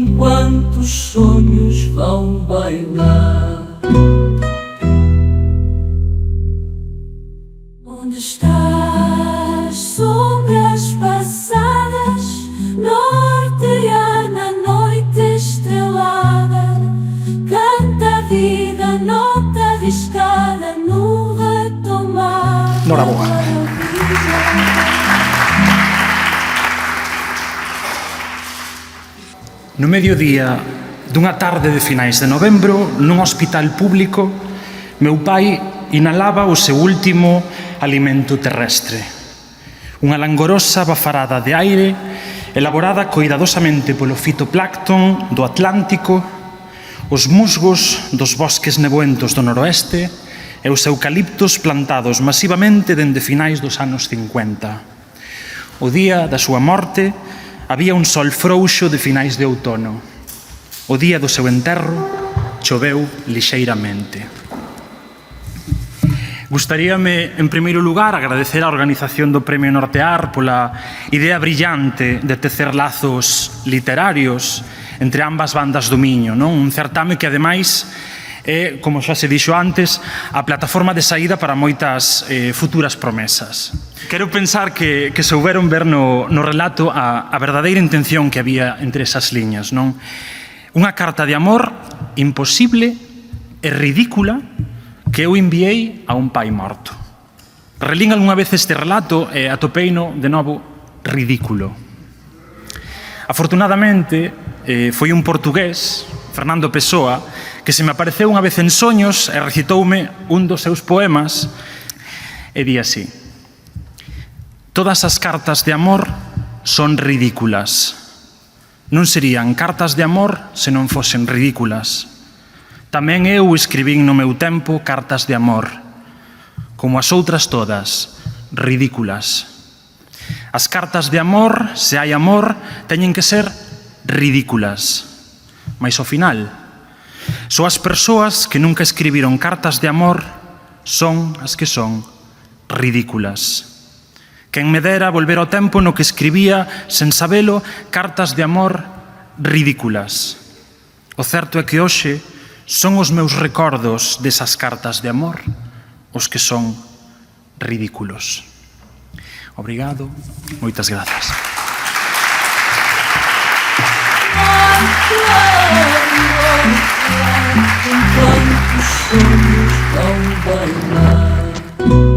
enquanto os sonhos vão bailar. Onde estás, sombras passadas, nortear na noite estrelada? Canta a vida, nota arriscada no retomar. Noraboa. No mediodía dunha tarde de finais de novembro, nun hospital público, meu pai inhalaba o seu último alimento terrestre. Unha langorosa bafarada de aire elaborada coidadosamente polo fitoplancton do Atlántico, os musgos dos bosques neboentos do noroeste e os eucaliptos plantados masivamente dende finais dos anos 50. O día da súa morte había un sol frouxo de finais de outono. O día do seu enterro choveu lixeiramente. Gustaríame, en primeiro lugar, agradecer á organización do Premio Nortear pola idea brillante de tecer lazos literarios entre ambas bandas do Miño, non? Un certame que, ademais, é, como xa se dixo antes, a plataforma de saída para moitas futuras promesas. Quero pensar que souberon ver no relato a verdadeira intención que había entre esas liñas, non? Unha carta de amor imposible e ridícula que eu enviei a un pai morto. Relín algunha vez este relato e atopeino de novo ridículo. Afortunadamente, foi un portugués, Fernando Pessoa, que se me apareceu unha vez en soños e recitoume un dos seus poemas e di así: todas as cartas de amor son ridículas. Non serían cartas de amor se non fosen ridículas. Tamén eu escribín no meu tempo cartas de amor, como as outras todas, ridículas. As cartas de amor, se hai amor, teñen que ser ridículas. Mais ao final, só as persoas que nunca escribiron cartas de amor son as que son ridículas. Quen me dera volver ao tempo no que escribía, sen sabelo, cartas de amor ridículas. O certo é que hoxe son os meus recordos desas cartas de amor os que son ridículos. Obrigado, moitas grazas. Enquanto os sonhos vão bailar.